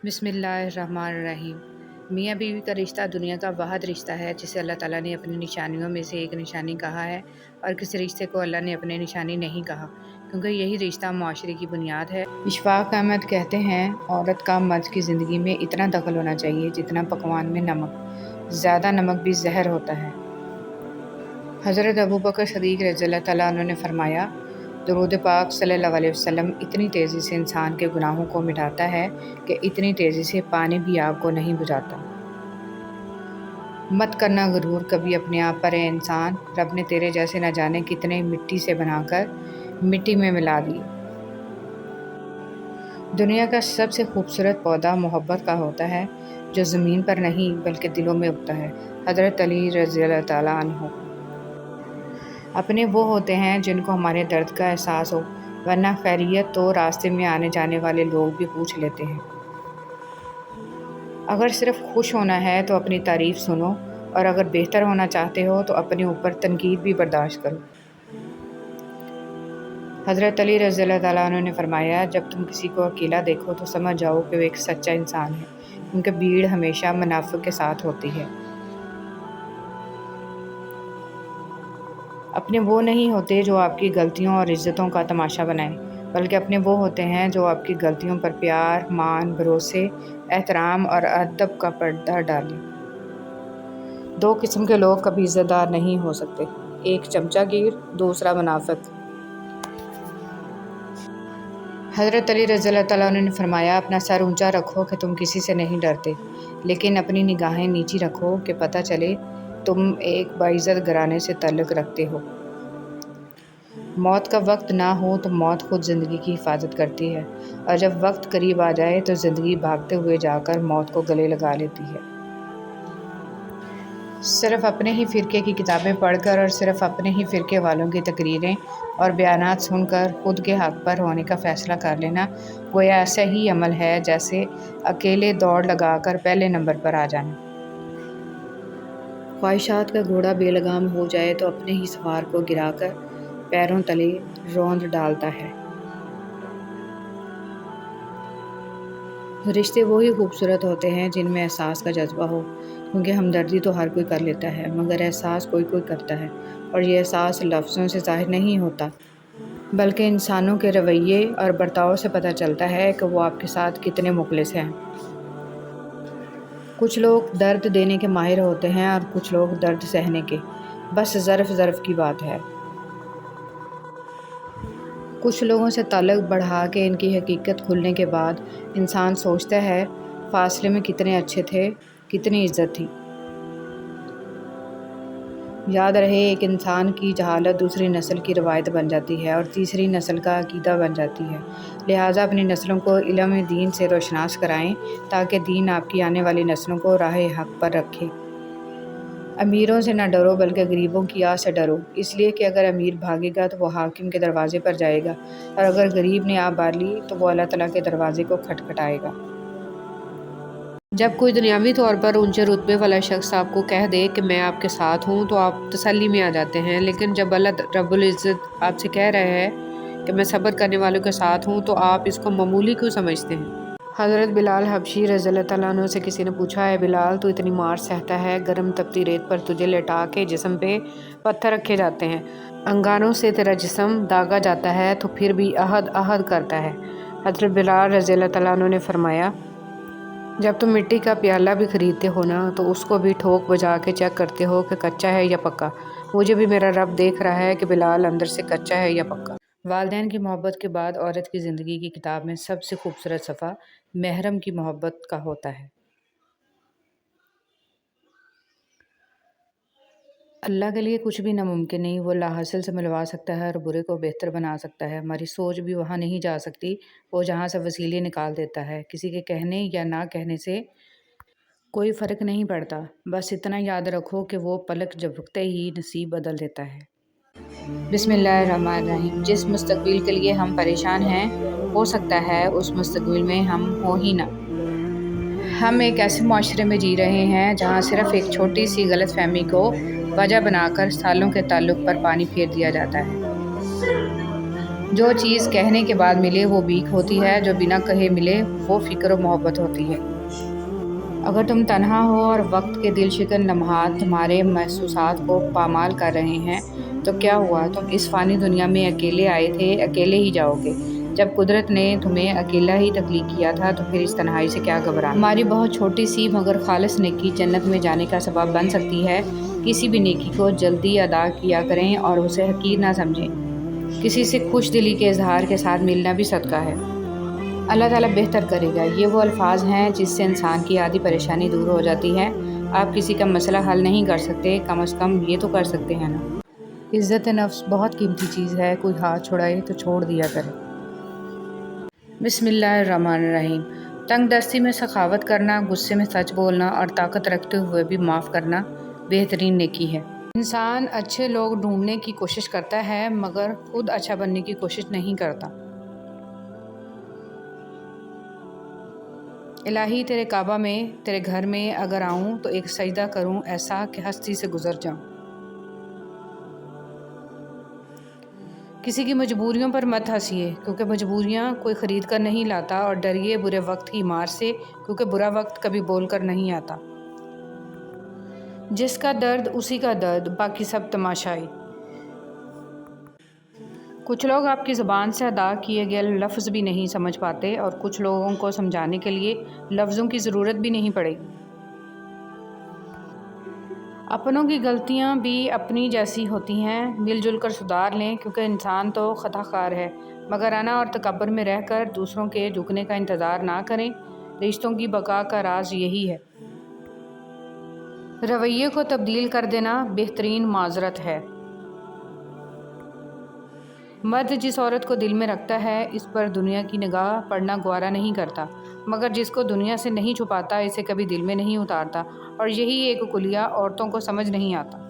بسم اللہ الرحمن الرحیم۔ میاں بیوی کا رشتہ دنیا کا واحد رشتہ ہے جسے اللہ تعالیٰ نے اپنی نشانیوں میں سے ایک نشانی کہا ہے، اور کسی رشتے کو اللہ نے اپنی نشانی نہیں کہا، کیونکہ یہی رشتہ معاشرے کی بنیاد ہے۔ اشفاق احمد کہتے ہیں، عورت کا مرد کی زندگی میں اتنا دخل ہونا چاہیے جتنا پکوان میں نمک، زیادہ نمک بھی زہر ہوتا ہے۔ حضرت ابوبکر صدیق رضی اللہ تعالیٰ عنہ نے فرمایا، درود پاک صلی اللہ علیہ وسلم اتنی تیزی سے انسان کے گناہوں کو مٹاتا ہے کہ اتنی تیزی سے پانی بھی آگ کو نہیں بجھاتا۔ مت کرنا غرور، کبھی اپنے آپ پر اے انسان، رب نے تیرے جیسے نہ جانے کتنے مٹی سے بنا کر مٹی میں ملا دیے۔ دنیا کا سب سے خوبصورت پودا محبت کا ہوتا ہے، جو زمین پر نہیں بلکہ دلوں میں اگتا ہے۔ حضرت علی رضی اللہ تعالیٰ عنہ۔ اپنے وہ ہوتے ہیں جن کو ہمارے درد کا احساس ہو، ورنہ خیریت تو راستے میں آنے جانے والے لوگ بھی پوچھ لیتے ہیں۔ اگر صرف خوش ہونا ہے تو اپنی تعریف سنو، اور اگر بہتر ہونا چاہتے ہو تو اپنے اوپر تنقید بھی برداشت کرو۔ حضرت علی رضی اللہ تعالیٰ عنہ نے فرمایا، جب تم کسی کو اکیلا دیکھو تو سمجھ جاؤ کہ وہ ایک سچا انسان ہے، کیونکہ بھیڑ ہمیشہ منافق کے ساتھ ہوتی ہے۔ اپنے وہ نہیں ہوتے جو آپ کی غلطیوں اور عزتوں کا تماشا بنائیں، بلکہ اپنے وہ ہوتے ہیں جو آپ کی غلطیوں پر پیار، مان، بھروسے، احترام اور ادب کا پردہ ڈالیں۔ دو قسم کے لوگ کبھی عزت دار نہیں ہو سکتے، ایک چمچہ گیر، دوسرا منافق۔ حضرت علی رضی اللہ تعالیٰ عنہ نے فرمایا، اپنا سر اونچا رکھو کہ تم کسی سے نہیں ڈرتے، لیکن اپنی نگاہیں نیچی رکھو کہ پتہ چلے تم ایک باعزت گھرانے سے تعلق رکھتے ہو۔ موت کا وقت نہ ہو تو موت خود زندگی کی حفاظت کرتی ہے، اور جب وقت قریب آ جائے تو زندگی بھاگتے ہوئے جا کر موت کو گلے لگا لیتی ہے۔ صرف اپنے ہی فرقے کی کتابیں پڑھ کر اور صرف اپنے ہی فرقے والوں کی تقریریں اور بیانات سن کر خود کے حق پر ہونے کا فیصلہ کر لینا گویا ایسا ہی عمل ہے جیسے اکیلے دوڑ لگا کر پہلے نمبر پر آ جانا۔ خواہشات کا گھوڑا بے لگام ہو جائے تو اپنے ہی سوار کو گرا کر پیروں تلے روند ڈالتا ہے۔ رشتے وہی خوبصورت ہوتے ہیں جن میں احساس کا جذبہ ہو، کیونکہ ہمدردی تو ہر کوئی کر لیتا ہے، مگر احساس کوئی کوئی کرتا ہے، اور یہ احساس لفظوں سے ظاہر نہیں ہوتا، بلکہ انسانوں کے رویے اور برتاؤ سے پتہ چلتا ہے کہ وہ آپ کے ساتھ کتنے مخلص ہیں۔ کچھ لوگ درد دینے کے ماہر ہوتے ہیں اور کچھ لوگ درد سہنے کے، بس ظرف کی بات ہے۔ کچھ لوگوں سے تعلق بڑھا کے ان کی حقیقت کھلنے کے بعد انسان سوچتا ہے، فاصلے میں کتنے اچھے تھے، کتنی عزت تھی۔ یاد رہے، ایک انسان کی جہالت دوسری نسل کی روایت بن جاتی ہے اور تیسری نسل کا عقیدہ بن جاتی ہے، لہٰذا اپنی نسلوں کو علم دین سے روشناس کرائیں تاکہ دین آپ کی آنے والی نسلوں کو راہ حق پر رکھے۔ امیروں سے نہ ڈرو بلکہ غریبوں کی آہ سے ڈرو، اس لیے کہ اگر امیر بھاگے گا تو وہ حاکم کے دروازے پر جائے گا، اور اگر غریب نے آہ بار لی تو وہ اللہ تعالیٰ کے دروازے کو کھٹکھٹائے گا۔ جب کوئی دنیاوی طور پر اونچے رتبے والا شخص آپ کو کہہ دے کہ میں آپ کے ساتھ ہوں تو آپ تسلی میں آ جاتے ہیں، لیکن جب اللہ رب العزت آپ سے کہہ رہے ہیں کہ میں صبر کرنے والوں کے ساتھ ہوں تو آپ اس کو معمولی کیوں سمجھتے ہیں؟ حضرت بلال حبشی رضی اللہ تعالیٰ عنہ سے کسی نے پوچھا، اے بلال، تو اتنی مار سہتا ہے، گرم تپتی ریت پر تجھے لٹا کے جسم پہ پتھر رکھے جاتے ہیں، انگاروں سے تیرا جسم داغا جاتا ہے، تو پھر بھی عہد عہد کرتا ہے۔ حضرت بلال رضی اللہ تعالیٰ عنہ نے فرمایا، جب تم مٹی کا پیالہ بھی خریدتے ہو نا تو اس کو بھی ٹھوک بجا کے چیک کرتے ہو کہ کچا ہے یا پکا۔ مجھے بھی میرا رب دیکھ رہا ہے کہ بلال اندر سے کچا ہے یا پکا۔ والدین کی محبت کے بعد عورت کی زندگی کی کتاب میں سب سے خوبصورت صفحہ محرم کی محبت کا ہوتا ہے۔ اللہ کے لیے کچھ بھی ناممکن نہیں، وہ لاحاصل سے ملوا سکتا ہے اور برے کو بہتر بنا سکتا ہے۔ ہماری سوچ بھی وہاں نہیں جا سکتی، وہ جہاں سے وسیلے نکال دیتا ہے۔ کسی کے کہنے یا نہ کہنے سے کوئی فرق نہیں پڑتا، بس اتنا یاد رکھو کہ وہ پلک جھپکتے ہی نصیب بدل دیتا ہے۔ بسم اللہ الرحمن الرحیم۔ جس مستقبل کے لیے ہم پریشان ہیں، ہو سکتا ہے اس مستقبل میں ہم ہوں ہی نہ۔ ہم ایک ایسے معاشرے میں جی رہے ہیں جہاں صرف ایک چھوٹی سی غلط فہمی کو وجہ بنا کر سالوں کے تعلق پر پانی پھیر دیا جاتا ہے۔ جو چیز کہنے کے بعد ملے وہ بھیک ہوتی ہے، جو بنا کہے ملے وہ فکر و محبت ہوتی ہے۔ اگر تم تنہا ہو اور وقت کے دل شکن لمحات تمہارے محسوسات کو پامال کر رہے ہیں تو کیا ہوا، تم اس فانی دنیا میں اکیلے آئے تھے، اکیلے ہی جاؤ گے۔ جب قدرت نے تمہیں اکیلا ہی تخلیق کیا تھا تو پھر اس تنہائی سے کیا گھبرانا۔ ہماری بہت چھوٹی سی مگر خالص نیکی جنت میں جانے کا سبب بن سکتی ہے۔ کسی بھی نیکی کو جلدی ادا کیا کریں اور اسے حقیر نہ سمجھیں۔ کسی سے خوش دلی کے اظہار کے ساتھ ملنا بھی صدقہ ہے۔ اللہ تعالیٰ بہتر کرے گا۔ یہ وہ الفاظ ہیں جس سے انسان کی آدھی پریشانی دور ہو جاتی ہے۔ آپ کسی کا مسئلہ حل نہیں کر سکتے، کم از کم یہ تو کر سکتے ہیں نا۔ عزت نفس بہت قیمتی چیز ہے، کوئی ہاتھ چھڑائے تو چھوڑ دیا کرے۔ بسم اللہ الرحمن الرحیم۔ تنگ دستی میں سخاوت کرنا، غصے میں سچ بولنا اور طاقت رکھتے ہوئے بھی معاف کرنا بہترین نیکی ہے۔ انسان اچھے لوگ ڈھونڈنے کی کوشش کرتا ہے مگر خود اچھا بننے کی کوشش نہیں کرتا۔ الہی تیرے کعبہ میں، تیرے گھر میں اگر آؤں تو ایک سجدہ کروں ایسا کہ ہستی سے گزر جاؤں۔ کسی کی مجبوریوں پر مت ہنسیے کیونکہ مجبوریاں کوئی خرید کر نہیں لاتا، اور ڈریے برے وقت کی مار سے کیونکہ برا وقت کبھی بول کر نہیں آتا۔ جس کا درد اسی کا درد، باقی سب تماشائی۔ کچھ لوگ آپ کی زبان سے ادا کیے گئے لفظ بھی نہیں سمجھ پاتے اور کچھ لوگوں کو سمجھانے کے لیے لفظوں کی ضرورت بھی نہیں پڑے۔ اپنوں کی غلطیاں بھی اپنی جیسی ہوتی ہیں، مل جل کر سدھار لیں کیونکہ انسان تو خطا کار ہے، مگر انا اور تکبر میں رہ کر دوسروں کے جھکنے کا انتظار نہ کریں۔ رشتوں کی بقا کا راز یہی ہے۔ رویے کو تبدیل کر دینا بہترین معذرت ہے۔ مرد جس عورت کو دل میں رکھتا ہے اس پر دنیا کی نگاہ پڑنا گوارا نہیں کرتا، مگر جس کو دنیا سے نہیں چھپاتا اسے کبھی دل میں نہیں اتارتا، اور یہی ایک کلیہ عورتوں کو سمجھ نہیں آتا۔